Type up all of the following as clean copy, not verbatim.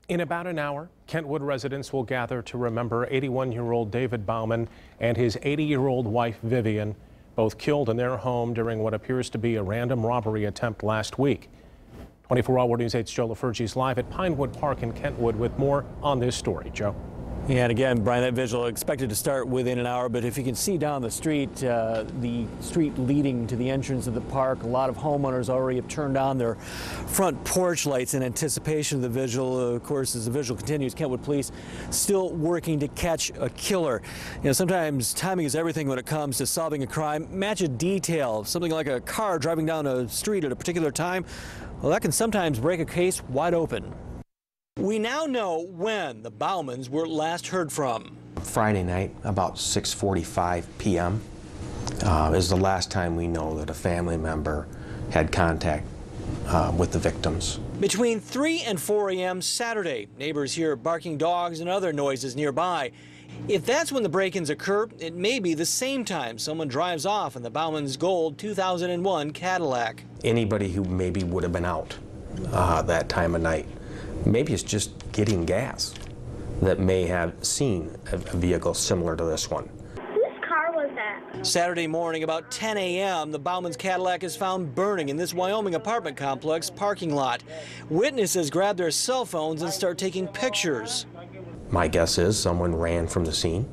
In about an hour, Kentwood residents will gather to remember 81-year-old David Bouwman and his 80-year-old wife, Vivian, both killed in their home during what appears to be a random robbery attempt last week. 24-Hour News 8's Joe LaFurge is live at Pinewood Park in Kentwood with more on this story. Joe. Yeah, and again, Brian, that vigil expected to start within an hour, but if you can see down the street leading to the entrance of the park, a lot of homeowners already have turned on their front porch lights in anticipation of the vigil. Of course, as the vigil continues, Kentwood police still working to catch a killer. You know, sometimes timing is everything when it comes to solving a crime. Match a detail, something like a car driving down a street at a particular time, well, that can sometimes break a case wide open. We now know when the Bouwmans were last heard from. Friday night, about 6:45 p.m. Is the last time we know that a family member had contact with the victims. Between 3 and 4 a.m. Saturday, neighbors hear barking dogs and other noises nearby. If that's when the break-ins occur, it may be the same time someone drives off in the Bouwmans' gold 2001 Cadillac. Anybody who maybe would have been out that time of night, maybe it's just getting gas, that may have seen a vehicle similar to this one. Whose car was that? Saturday morning, about 10 a.m., the Bouwmans' Cadillac is found burning in this Wyoming apartment complex parking lot. Witnesses grab their cell phones and start taking pictures. My guess is someone ran from the scene,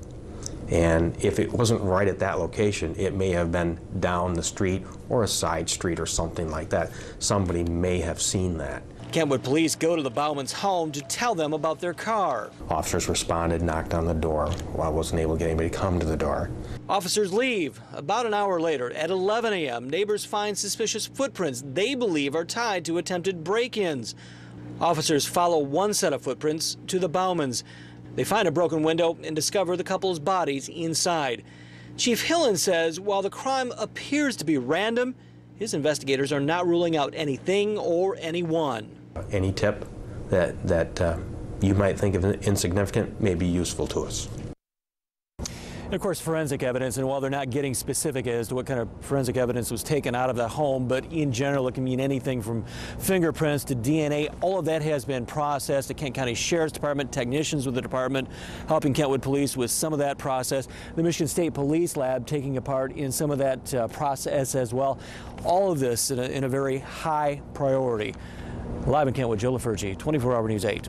and if it wasn't right at that location, it may have been down the street or a side street or something like that. Somebody may have seen that. Kentwood police go to the Bouwmans' home to tell them about their car. Officers responded, knocked on the door. Well, I wasn't able to get anybody to come to the door. Officers leave. About an hour later, at 11 a.m., neighbors find suspicious footprints they believe are tied to attempted break-ins. Officers follow one set of footprints to the Bouwmans. They find a broken window and discover the couple's bodies inside. Chief Hillen says while the crime appears to be random, his investigators are not ruling out anything or anyone. Any tip that you might think of insignificant may be useful to us. And of course, forensic evidence, and while they're not getting specific as to what kind of forensic evidence was taken out of the home, but in general, it can mean anything from fingerprints to DNA. All of that has been processed. The Kent County Sheriff's Department, technicians with the department helping Kentwood police with some of that process. The Michigan State Police Lab taking a part in some of that process as well. All of this in a very high priority. Live in Kentwood, Joe LaFurge, 24 Hour News 8.